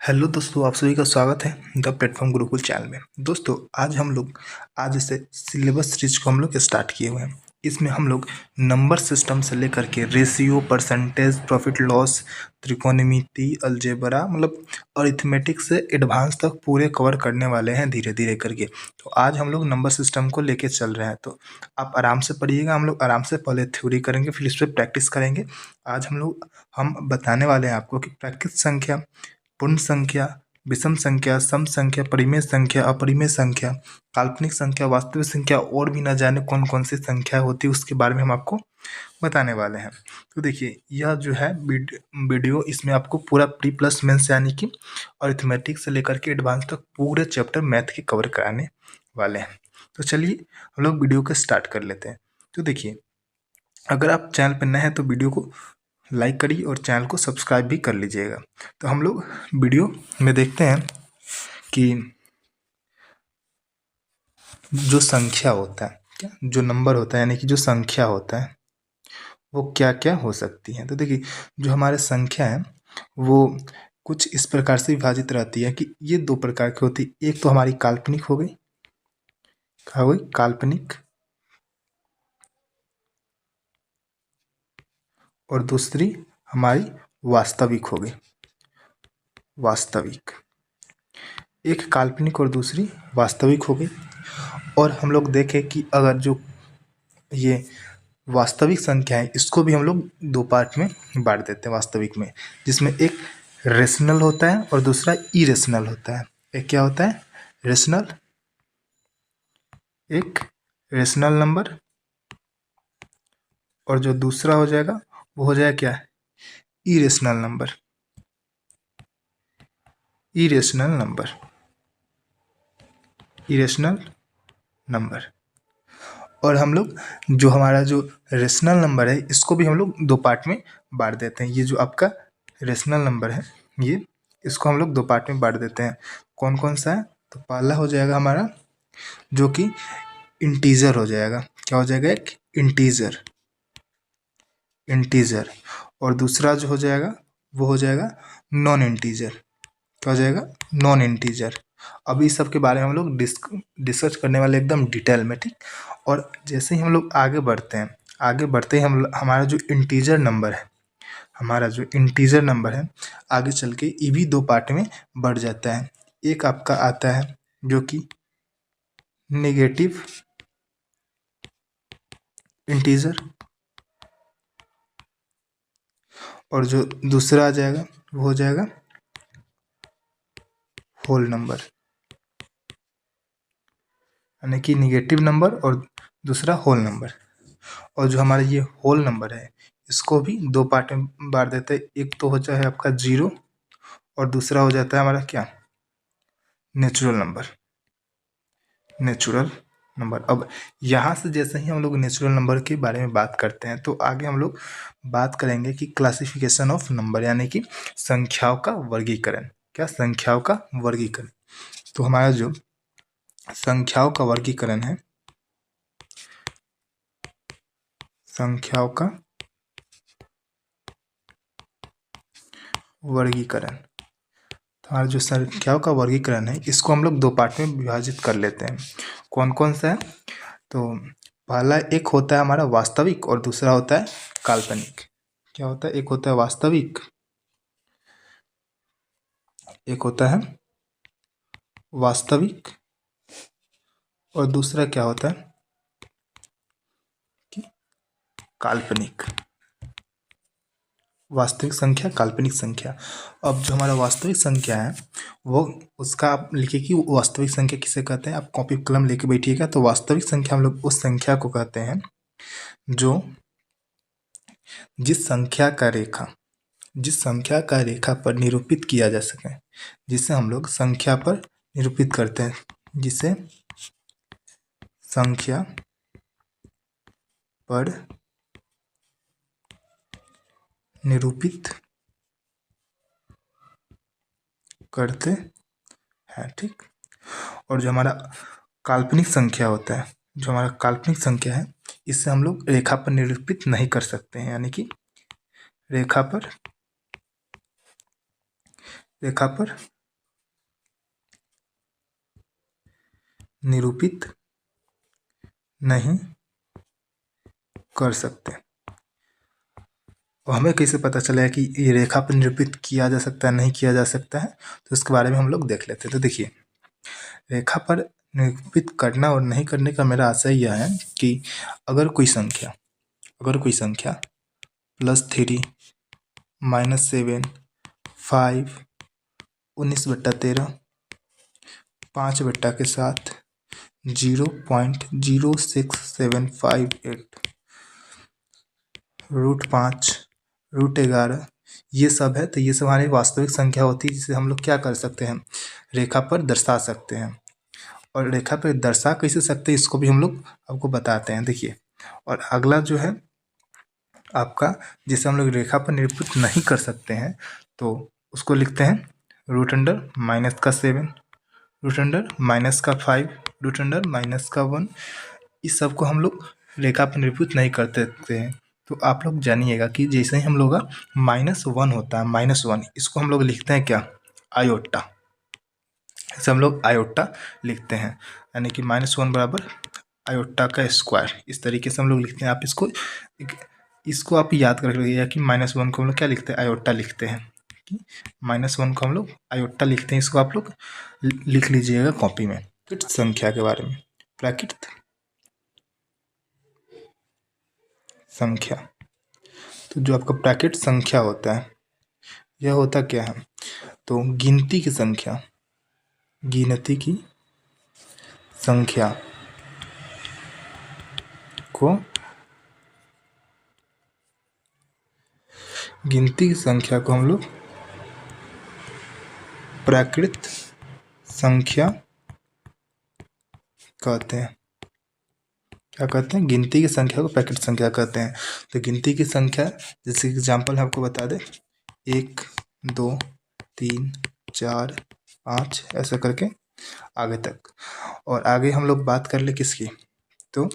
Hello दोस्तों, आप सभी का स्वागत है द प्लेटफॉर्म गुरुकुल चैनल में। दोस्तों, आज से सिलेबस सीरीज को हम लोग स्टार्ट किए हुए हैं। इसमें हम लोग नंबर सिस्टम से लेकर के रेशियो, परसेंटेज, प्रॉफिट लॉस, त्रिकोणमिति, अलजेब्रा मतलब अरिथमेटिक से एडवांस तक पूरे कवर करने वाले हैं धीरे धीरे करके। तो आज हम लोग नंबर सिस्टम को लेके चल रहे हैं, तो आप आराम से पढ़िएगा। हम लोग आराम से पहले थ्योरी करेंगे, फिर इस पर प्रैक्टिस करेंगे। आज हम बताने वाले हैं आपको कि प्राकृत संख्या, पूर्ण संख्या, विषम संख्या, सम संख्या, परिमेय संख्या, अपरिमेय संख्या, काल्पनिक संख्या, वास्तविक संख्या और भी न जाने कौन कौन सी संख्या होती है, उसके बारे में हम आपको बताने वाले हैं। तो देखिए, यह जो है वीडियो, इसमें आपको पूरा प्री प्लस मेंस यानी कि अरिथमेटिक से लेकर के एडवांस तक पूरे चैप्टर मैथ के कवर कराने वाले हैं। तो चलिए हम लोग वीडियो को स्टार्ट कर लेते हैं। तो देखिए, अगर आप चैनल पर नए हैं तो वीडियो को लाइक करिए और चैनल को सब्सक्राइब भी कर लीजिएगा। तो हम लोग वीडियो में देखते हैं कि जो संख्या होता है, क्या जो नंबर होता है यानी कि जो संख्या होता है वो क्या क्या हो सकती है। तो देखिए, जो हमारे संख्या है वो कुछ इस प्रकार से विभाजित रहती है कि ये दो प्रकार की होती है। एक तो हमारी काल्पनिक हो गई, क्या हो गई? काल्पनिक। और दूसरी हमारी वास्तविक हो गई, वास्तविक। एक काल्पनिक और दूसरी वास्तविक हो गई। और हम लोग देखें कि अगर जो ये वास्तविक संख्या है, इसको भी हम लोग दो पार्ट में बांट देते हैं वास्तविक में, जिसमें एक रेशनल होता है और दूसरा इरेशनल होता है। एक क्या होता है? रेशनल, एक रेशनल नंबर, और जो दूसरा हो जाएगा वो हो जाएगा क्या? Irrational number, irrational number, irrational number. और हम लोग जो हमारा जो रेशनल नंबर है, इसको भी हम लोग दो पार्ट में बांट देते हैं। ये जो आपका रेशनल नंबर है, ये इसको हम लोग दो पार्ट में बांट देते हैं। कौन कौन सा है? तो पहला हो जाएगा हमारा जो कि इंटीजर हो जाएगा। क्या हो जाएगा? एक इंटीजर, इंटीजर। और दूसरा जो हो जाएगा वो हो जाएगा नॉन इंटीजर। क्या हो जाएगा? Non integer. अभी इस सब के बारे में हम लोग डिस्कस करने वाले एकदम डिटेल में, ठीक। और जैसे ही हम लोग आगे बढ़ते हैं, आगे बढ़ते ही हमारा जो इंटीजर नंबर है, हमारा जो इंटीजर नंबर है, आगे चल के ये भी दो पार्ट में बढ़ जाता है। एक आपका आता है जो कि नेगेटिव इंटीजर, और जो दूसरा आ जाएगा वो हो जाएगा होल नंबर, यानी कि निगेटिव नंबर और दूसरा होल नंबर। और जो हमारा ये होल नंबर है, इसको भी दो पार्ट में बांट देते हैं। एक तो हो जाए आपका जीरो, और दूसरा हो जाता है हमारा क्या? Natural number, natural number. अब यहाँ से जैसे ही हम लोग नेचुरल नंबर के बारे में बात करते हैं, तो आगे हम लोग बात करेंगे कि क्लासिफिकेशन ऑफ नंबर, यानी कि संख्याओं का वर्गीकरण। क्या? संख्याओं का वर्गीकरण। तो हमारा जो संख्याओं का वर्गीकरण है, संख्याओं का वर्गीकरण, तो हमारा जो संख्याओं का वर्गीकरण है, इसको हम लोग दो पार्ट में विभाजित कर लेते हैं। कौन कौन सा है? तो पहला एक होता है हमारा वास्तविक और दूसरा होता है काल्पनिक। क्या होता है? एक होता है वास्तविक, एक होता है वास्तविक, और दूसरा क्या होता है कि काल्पनिक। वास्तविक संख्या, काल्पनिक संख्या। अब जो हमारा वास्तविक संख्या है, वो उसका आप लिखिए कि वास्तविक संख्या किसे कहते हैं। आप कॉपी कलम लेके बैठिएगा। तो वास्तविक संख्या हम लोग उस संख्या को कहते हैं जो जिस संख्या का रेखा, जिस संख्या का रेखा पर निरूपित किया जा सके, जिसे हम लोग संख्या पर निरूपित करते हैं, जिसे संख्या पर निरूपित करते हैं, ठीक। और जो हमारा काल्पनिक संख्या होता है, जो हमारा काल्पनिक संख्या है, इससे हम लोग रेखा पर निरूपित नहीं कर सकते हैं, यानी कि रेखा पर रेखा पर निरूपित नहीं कर सकते। और हमें कैसे पता चला है कि ये रेखा पर निरूपित किया जा सकता है नहीं किया जा सकता है, तो इसके बारे में हम लोग देख लेते हैं। तो देखिए, रेखा पर निरूपित करना और नहीं करने का मेरा आशय यह है कि अगर कोई संख्या +3 -7 5 19/13 5 बेटा के साथ 0.06758 √5 √11 ये सब है। तो ये सब हमारी वास्तविक संख्या होती है, जिसे हम लोग क्या कर सकते हैं, रेखा पर दर्शा सकते हैं। और रेखा पर दर्शा कैसे सकते हैं, इसको भी हम लोग आपको बताते हैं। देखिए, और अगला जो है आपका, जिसे हम लोग रेखा पर निरूपित नहीं कर सकते हैं, तो उसको लिखते हैं √−7 √−5 √−1। इस सब को हम लोग रेखा पर निरूपित नहीं कर सकते हैं। तो आप लोग जानिएगा कि जैसे ही हम लोग का -1 होता है, -1 इसको हम लोग लिखते हैं क्या, आयोटा। इसे हम लोग आयोटा लिखते हैं, यानी कि -1 बराबर आयोटा का स्क्वायर। इस तरीके से हम लोग लिखते हैं। आप इसको आप याद कर रखिएगा कि -1 को हम लोग क्या लिखते हैं, आयोटा लिखते हैं। -1 को हम लोग आयोटा लिखते हैं। इसको आप लोग लिख लीजिएगा कॉपी में। प्राकृत संख्या के बारे में, प्राकृत संख्या, तो जो आपका प्राकृत संख्या होता है, यह होता क्या है, तो गिनती की संख्या को हम लोग प्राकृत संख्या कहते हैं। क्या कहते हैं, गिनती की संख्या को प्राकृत संख्या कहते हैं। तो गिनती की संख्या, जैसे एग्जाम्पल आपको बता दें, 1 2 3 4 5 ऐसा करके आगे तक। और आगे हम लोग बात कर ले किसकी, तो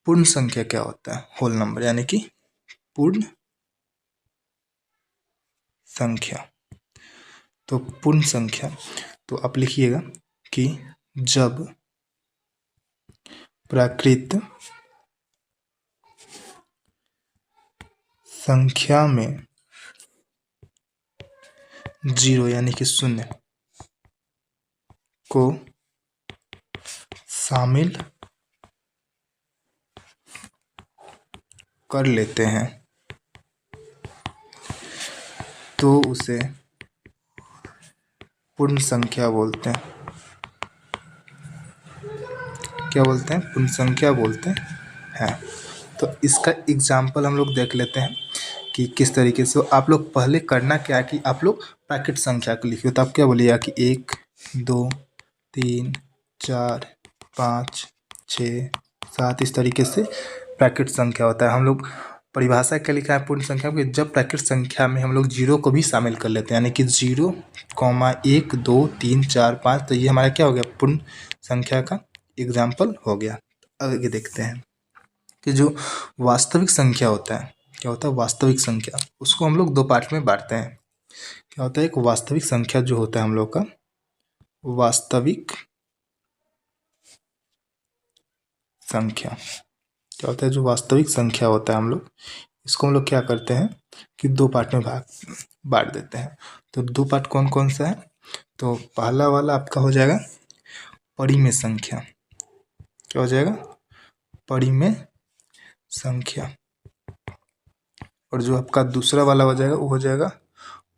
पूर्ण संख्या क्या होता है, होल नंबर, यानी कि पूर्ण संख्या। तो पूर्ण संख्या, तो आप लिखिएगा कि जब प्राकृत संख्या में 0 यानी कि 0 को शामिल कर लेते हैं, तो उसे पूर्ण संख्या बोलते हैं। क्या बोलते हैं, पूर्ण संख्या बोलते हैं। तो इसका एग्जाम्पल हम लोग देख लेते हैं कि किस तरीके से। आप लोग पहले करना क्या है कि आप लोग प्राकृत संख्या को लिखिए। तो आप क्या बोलिएगा कि 1 2 3 4 5 6 7 इस तरीके से प्राकृत संख्या होता है। हम लोग परिभाषा क्या लिखा है पूर्ण संख्या में, जब प्राकृत संख्या में हम लोग 0 को भी शामिल कर लेते हैं, यानी कि 0, 1 2 3 4 5, तो ये हमारा क्या हो गया, पूर्ण संख्या का एग्जाम्पल हो गया। आगे देखते हैं कि जो वास्तविक संख्या होता है, क्या होता है वास्तविक संख्या, उसको हम लोग 2 पार्ट में बांटते हैं। क्या होता है, एक वास्तविक संख्या जो होता है हम लोग का वास्तविक संख्या, क्या होता है, जो वास्तविक संख्या होता है हम लोग इसको हम लोग क्या करते हैं कि 2 पार्ट में बांट देते हैं। तो 2 पार्ट कौन कौन सा है, तो पहला वाला आपका हो जाएगा परिमेय संख्या। क्या हो जाएगा, परिमेय संख्या। और जो आपका दूसरा वाला हो जाएगा वो हो जाएगा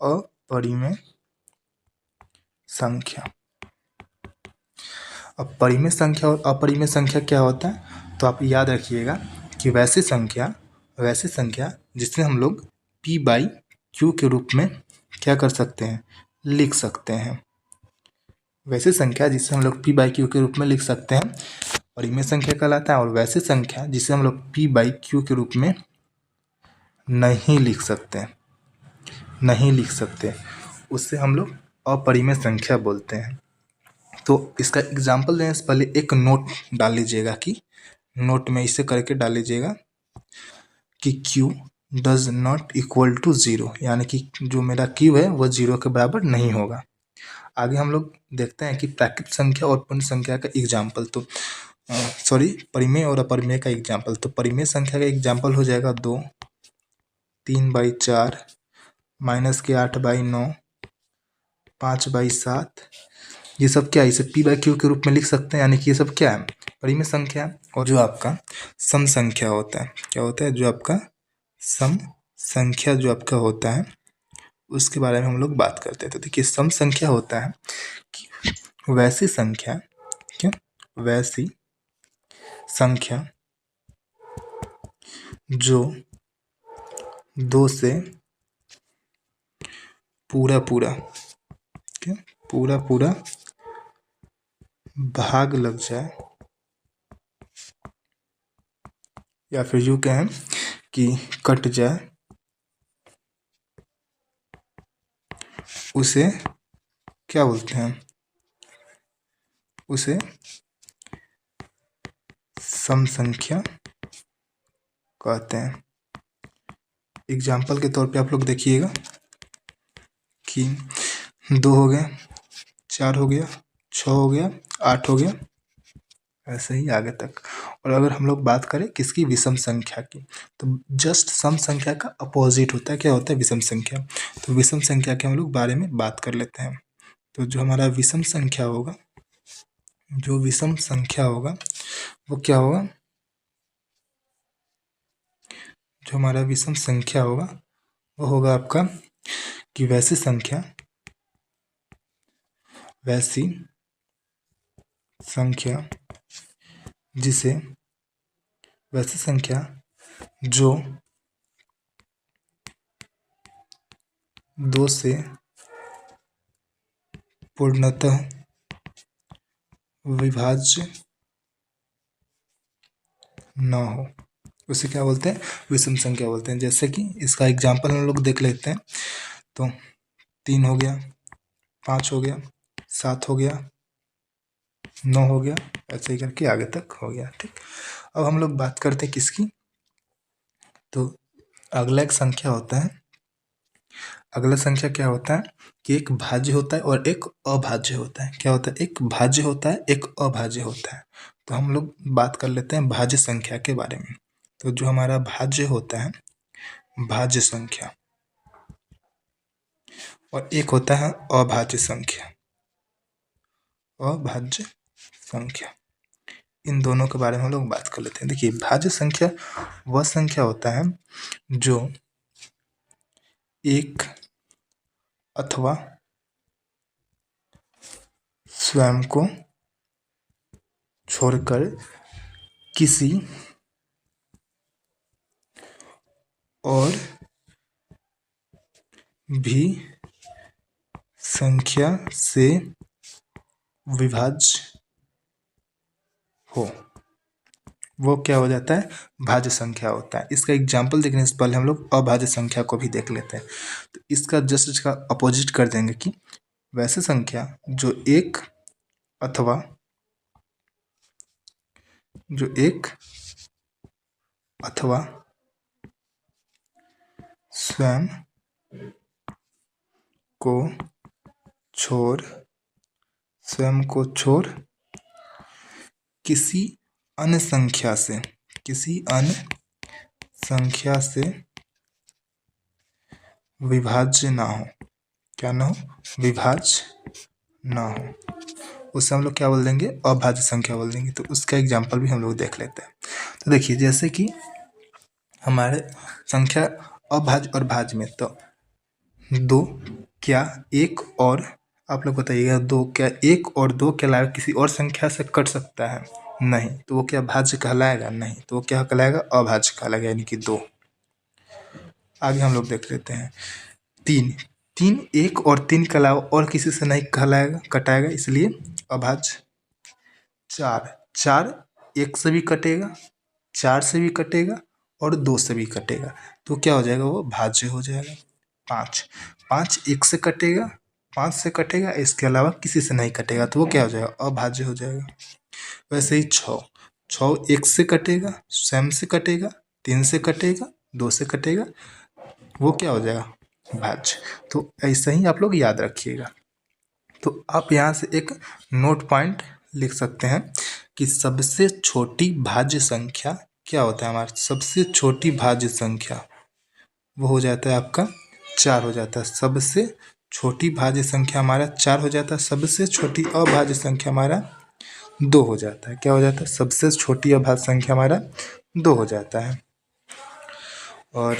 अपरिमेय संख्या। अब परिमेय संख्या और अपरिमेय संख्या क्या होता है, तो आप याद रखिएगा कि वैसी संख्या जिसे हम लोग p/q के रूप में क्या कर सकते हैं, लिख सकते हैं। वैसी संख्या जिसे हम लोग p/q के रूप में लिख सकते हैं परिमेय संख्या कहलाता है। और वैसी संख्या जिसे हम लोग p/q के रूप में नहीं लिख सकते उससे हम लोग अपरिमेय संख्या बोलते हैं। तो इसका एग्जाम्पल देने से पहले एक नोट डाल लीजिएगा कि नोट में इसे करके डाल लीजिएगा कि q does not equal to zero, यानी कि जो मेरा क्यू है वो ज़ीरो के बराबर नहीं होगा। आगे हम लोग देखते हैं कि प्राकृत संख्या और पूर्ण संख्या का एग्जाम्पल। तो सॉरी, परिमेय और अपरिमेय का एग्जाम्पल। तो परिमेय संख्या का एग्जाम्पल हो जाएगा 2, 3/4, -8/9, 5/7। ये सब क्या है, इसे p/q के रूप में लिख सकते हैं, यानी कि ये सब क्या है, परिमेय संख्या है। और जो आपका सम संख्या होता है, क्या होता है, जो आपका सम संख्या जो आपका होता है उसके बारे में हम लोग बात करते हैं। तो देखिए, सम संख्या होता है कि वैसी संख्या, क्या, वैसी संख्या जो 2 से पूरा पूरा, क्या, पूरा पूरा भाग लग जाए, या फिर यूँ कहें कि कट जाए, उसे क्या बोलते हैं, उसे सम संख्या कहते हैं। एग्जाम्पल के तौर पे आप लोग देखिएगा कि 2 हो गया, 4 हो गया, 6 हो गया, 8 हो गया, ऐसे ही आगे तक। और अगर हम लोग बात करें किसकी, विषम संख्या की, तो जस्ट सम संख्या का अपोजिट होता है, क्या होता है, विषम संख्या। तो विषम संख्या के हम लोग बारे में बात कर लेते हैं। तो जो हमारा विषम संख्या होगा, जो विषम संख्या होगा वो क्या होगा, जो हमारा विषम संख्या होगा वो होगा आपका कि वैसी संख्या, वैसी संख्या जिसे, वैसी संख्या जो 2 से पूर्णतः विभाज्य न हो, उसे क्या बोलते हैं, विषम संख्या बोलते हैं। जैसे कि इसका एग्जाम्पल हम लोग देख लेते हैं। तो 3 हो गया, 5 हो गया, 7 हो गया, 9 हो गया, ऐसे ही करके आगे तक हो गया। ठीक, अब हम लोग बात करते हैं किसकी, तो अगला एक संख्या होता है, अगला संख्या क्या होता है कि एक भाज्य होता है और एक अभाज्य होता है। क्या होता है, एक भाज्य होता है, एक अभाज्य होता है। तो हम लोग बात कर लेते हैं भाज्य संख्या के बारे में। तो जो हमारा भाज्य होता है, भाज्य संख्या, और एक होता है अभाज्य संख्या, अभाज्य संख्या। इन दोनों के बारे में हम लोग बात कर लेते हैं। देखिए, भाज्य संख्या वह संख्या होता है जो एक अथवा स्वयं को छोड़कर किसी और भी संख्या से विभाज्य हो, वो क्या हो जाता है, भाज्य संख्या होता है। इसका एग्जाम्पल देखने से पहले हम लोग अभाज्य संख्या को भी देख लेते हैं। तो इसका जस्ट इसका अपोजिट कर देंगे कि वैसे संख्या जो एक अथवा, जो एक अथवा स्वयं को छोड़, स्वयं को छोड़ किसी अन्य संख्या से, किसी अन्य संख्या से विभाज्य ना हो, क्या ना हो, विभाज्य ना हो, उससे हम लोग क्या बोल देंगे, अभाज्य संख्या बोल देंगे। तो उसका एग्जाम्पल भी हम लोग देख लेते हैं। तो देखिए, जैसे कि हमारे संख्या अभाज्य और भाज्य में, तो 2 क्या एक और, आप लोग बताइएगा, 2 क्या एक और 2 के अलावा किसी और संख्या से कट सकता है, नहीं, तो वो क्या भाज्य कहलाएगा, नहीं, तो वो क्या कहलाएगा, अभाज्य कहलाएगा, यानी कि 2। आगे हम लोग देख लेते हैं 3, 3 एक और 3 के अलावा और किसी से नहीं कहलाएगा, कटाएगा, इसलिए अभाज्य। 4, 4 एक से भी कटेगा, 4 से भी कटेगा और 2 से भी कटेगा, तो क्या हो जाएगा, वो भाज्य हो जाएगा। 5, 5 एक से कटेगा, 5 से कटेगा, इसके अलावा किसी से नहीं कटेगा, तो वो क्या हो जाएगा, अभाज्य हो जाएगा। वैसे ही 6, 6 एक से कटेगा, स्वयं से कटेगा, 3 से कटेगा 2 से कटेगा, वो क्या हो जाएगा, भाज्य। तो ऐसा ही आप लोग याद रखिएगा। तो आप यहाँ से एक नोट पॉइंट लिख सकते हैं कि सबसे छोटी भाज्य संख्या क्या होता है हमारा, सबसे छोटी भाज्य संख्या वो हो जाता है आपका 4 हो जाता है। सबसे छोटी भाज्य संख्या हमारा 4 हो जाता है। सबसे छोटी अभाज्य संख्या हमारा 2 हो जाता है। क्या हो जाता है, सबसे छोटी अभाज्य संख्या हमारा 2 हो जाता है। और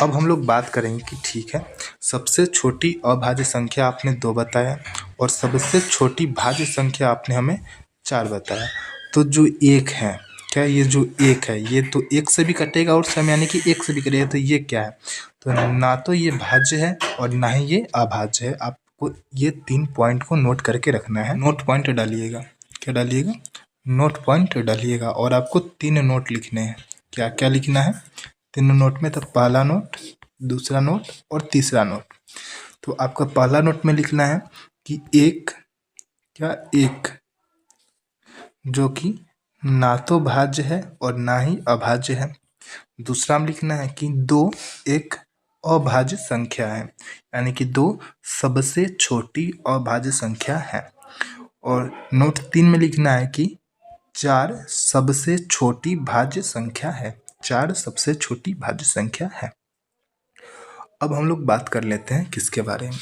अब हम लोग बात करेंगे कि ठीक है, सबसे छोटी अभाज्य संख्या आपने 2 बताया और सबसे छोटी भाज्य संख्या आपने हमें 4 बताया। तो जो 1 है, क्या ये जो 1 है ये तो 1 से भी कटेगा और सम यानी कि 1 से भी कटेगा। तो ये क्या है, तो ना तो ये भाज्य है और ना ही ये अभाज्य है। आपको ये 3 पॉइंट को नोट करके रखना है। नोट पॉइंट डालिएगा, क्या डालिएगा, नोट पॉइंट डालिएगा। और आपको 3 नोट लिखने हैं। क्या क्या लिखना है 3 नोट में, तो पहला नोट, दूसरा नोट और तीसरा नोट। तो आपका पहला नोट में लिखना है कि एक, क्या एक जो कि ना तो भाज्य है और ना ही अभाज्य है। दूसरा में लिखना है कि 2 एक अभाज्य संख्या है, यानी कि 2 सबसे छोटी अभाज्य संख्या है। और नोट 3 में लिखना है कि 4 सबसे छोटी भाज्य संख्या है। 4 सबसे छोटी भाज्य संख्या है। अब हम लोग बात कर लेते हैं किसके बारे में।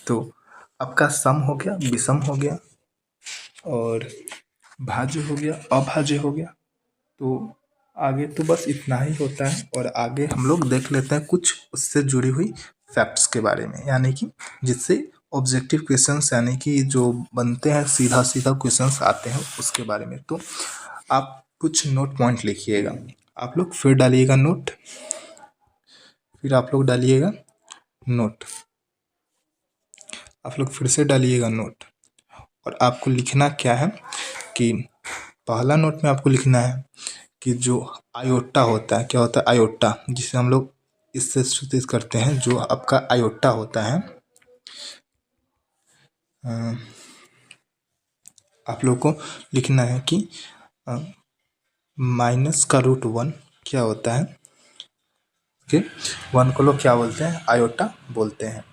तो आपका सम हो गया, विषम हो गया और भाज्य हो गया, अभाज्य हो गया। तो आगे तो बस इतना ही होता है। और आगे हम लोग देख लेते हैं कुछ उससे जुड़ी हुई फैक्ट्स के बारे में, यानी कि जिससे ऑब्जेक्टिव क्वेश्चंस यानी कि जो बनते हैं सीधा सीधा क्वेश्चंस आते हैं उसके बारे में। तो आप कुछ नोट पॉइंट लिखिएगा, आप लोग फिर डालिएगा नोट, फिर आप लोग डालिएगा नोट, आप लोग फिर से डालिएगा नोट। और आपको लिखना क्या है कि पहला नोट में आपको लिखना है कि जो आयोटा होता है, क्या होता है आयोटा, जिसे हम लोग इससे सूचित करते हैं। जो आपका आयोटा होता है, आप लोग को लिखना है कि माइनस का रूट 1 क्या होता है। ओके, 1 को लोग क्या बोलते हैं, आयोटा बोलते हैं।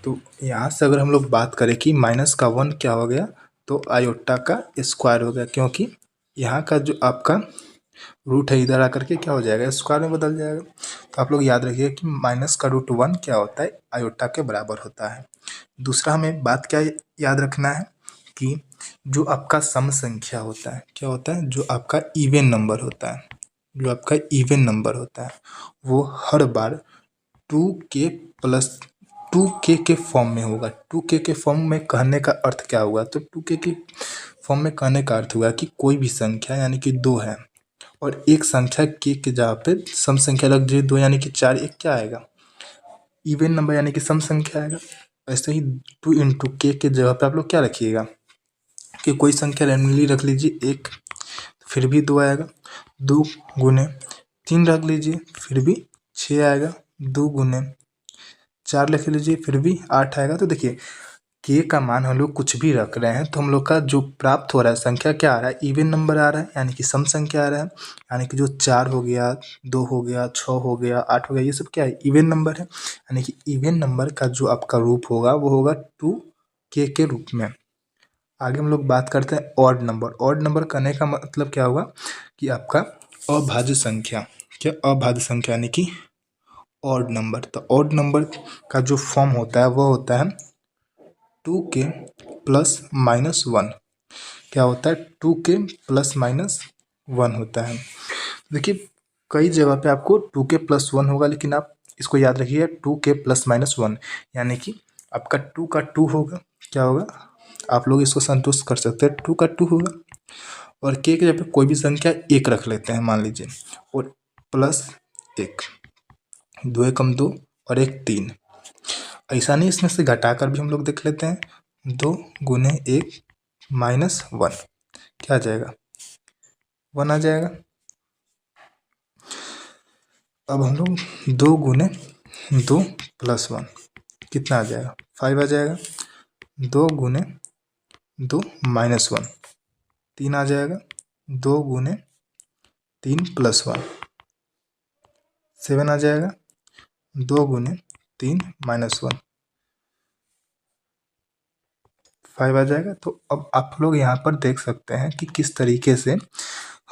तो यहाँ से अगर हम लोग बात करें कि माइनस का 1 क्या हो गया, तो आयोटा का स्क्वायर हो गया, क्योंकि यहाँ का जो आपका रूट है इधर आकर के क्या हो जाएगा, स्क्वायर में बदल जाएगा। तो आप लोग याद रखिए कि माइनस का रूट 1 क्या होता है, आयोटा के बराबर होता है। दूसरा हमें बात क्या याद रखना है कि जो आपका सम संख्या होता है, क्या होता है, जो आपका इवन नंबर होता है, जो आपका इवन नंबर होता है वो हर बार 2k के फॉर्म में होगा। 2k के फॉर्म में कहने का अर्थ क्या हुआ, तो 2k के फॉर्म में कहने का अर्थ हुआ कि कोई भी संख्या यानी कि 2 है और एक संख्या k के जगह पे सम संख्या रख दीजिए 2, यानी कि 4, एक क्या आएगा, इवन नंबर यानी कि सम संख्या आएगा। ऐसे ही 2 इंटू के जगह पे आप लोग क्या रखिएगा कि कोई संख्या रैंडमली रख लीजिए 1, फिर भी 2 आएगा। 2 गुने 3 रख लीजिए फिर भी 6 आएगा। 2 गुने 4 लिख लीजिए फिर भी 8 आएगा। तो देखिए के का मान हम लोग कुछ भी रख रहे हैं तो हम लोग का जो प्राप्त हो रहा है संख्या क्या आ रहा है, इवन नंबर आ रहा है, यानी कि सम संख्या आ रहा है। यानी कि जो 4 हो गया, 2 हो गया, 6 हो गया, 8 हो गया, ये सब क्या है, इवन नंबर है। यानी कि इवन नंबर का जो आपका रूप होगा वो होगा 2k के रूप में। आगे हम लोग बात करते हैं ऑड नंबर। ऑड नंबर कहने का मतलब क्या होगा कि आपका अभाज्य संख्या, क्या अभाज्य संख्या यानी कि ऑड नंबर। तो ऑड नंबर का जो फॉर्म होता है वो होता है 2k प्लस माइनस 1। क्या होता है, 2k प्लस माइनस 1 होता है। देखिए कई जगह पे आपको 2k प्लस 1 होगा, लेकिन आप इसको याद रखिए 2k प्लस माइनस 1, यानी कि आपका 2 का 2 होगा, क्या होगा, आप लोग इसको संतुष्ट कर सकते हैं, 2 का 2 होगा। और k के जगह पे कोई भी संख्या 1 रख लेते हैं मान लीजिए, और प्लस 1, 2 एकम 2 और 1 3। ऐसा नहीं, इसमें से घटाकर भी हम लोग देख लेते हैं। 2 गुने 1 माइनस 1 क्या आ जाएगा, 1 आ जाएगा। अब हम लोग 2 गुने 2 प्लस 1 कितना आ जाएगा, 5 आ जाएगा। 2 गुने 2 माइनस 1 3 आ जाएगा। 2 गुने 3 प्लस 1 7 आ जाएगा, 2 गुने 3 माइनस 1 5 आ जाएगा। तो अब आप लोग यहाँ पर देख सकते हैं कि किस तरीके से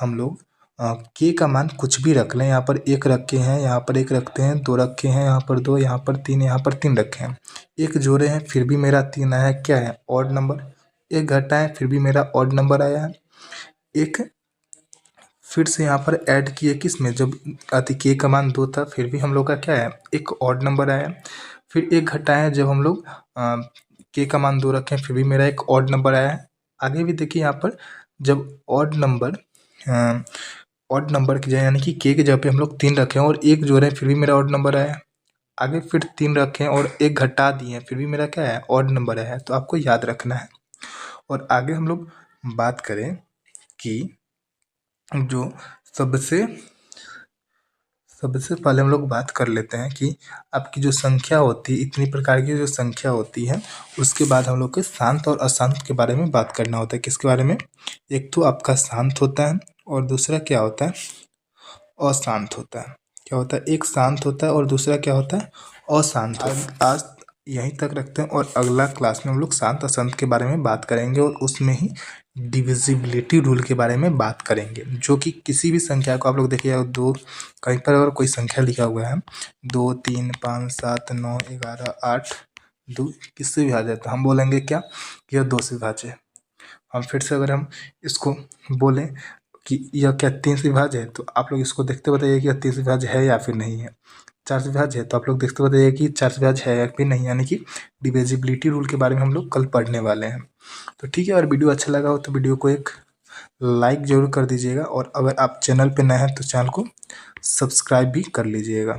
हम लोग के का मान कुछ भी रख लें। यहाँ पर 1 रखे हैं, यहाँ पर 1 रखते हैं, 2 रखे हैं, यहाँ पर 2, यहाँ पर 3, यहाँ पर 3 रखे हैं। 1 जोड़े हैं फिर भी मेरा 3 आया है, क्या है, ऑड नंबर। 1 घटाएं फिर भी मेरा ऑड नंबर आया है। एक फिर से यहाँ पर ऐड किए किस में, जब के का मान 2 था फिर भी हम लोग का क्या है, एक ऑड नंबर आया। फिर 1 घटाएं जब हम लोग के का मान 2 रखें फिर भी मेरा एक ऑड नंबर आया है। आगे भी देखिए यहाँ पर जब ऑड नंबर की जगह यानी कि के जगह पे हम लोग 3 रखें और 1 जोड़ें फिर भी मेरा ऑड नंबर आया है। आगे फिर 3 रखें और 1 घटा दिए फिर भी मेरा क्या है, ऑड नंबर आया है। तो आपको याद रखना है। और आगे हम लोग बात करें कि जो सबसे पहले हम लोग बात कर लेते हैं कि आपकी जो संख्या होती है, इतनी प्रकार की जो संख्या होती है, उसके बाद हम लोग के शांत और अशांत के बारे में बात करना होता है। किसके बारे में, एक तो आपका शांत होता है और दूसरा क्या होता है, अशांत होता है। क्या होता है, एक शांत होता है और दूसरा क्या होता है, अशांत होता है। आज यहीं तक रखते हैं और अगला क्लास में हम लोग शांत अशांत के बारे में बात करेंगे और उसमें ही डिविजिबिलिटी रूल के बारे में बात करेंगे, जो कि किसी भी संख्या को आप लोग देखिए, दो कहीं पर अगर कोई संख्या लिखा हुआ है 2 3 5 7 9 11 8 2, किससे विभाज्य है, तो हम बोलेंगे क्या, यह 2 से विभाज्य है। हम फिर से अगर हम इसको बोलें कि यह क्या 3 से विभाज्य है, तो आप लोग इसको देखते बताइए कि यह 3 से विभाज्य है या फिर नहीं है। 4 से विभाज्य है तो आप लोग देखते बताइए कि 4 से विभाज्य है या फिर नहीं, यानी कि डिविजिबिलिटी रूल के बारे में हम लोग कल पढ़ने वाले हैं। तो ठीक है, अगर वीडियो अच्छा लगा हो तो वीडियो को एक लाइक ज़रूर कर दीजिएगा और अगर आप चैनल पे नए हैं तो चैनल को सब्सक्राइब भी कर लीजिएगा।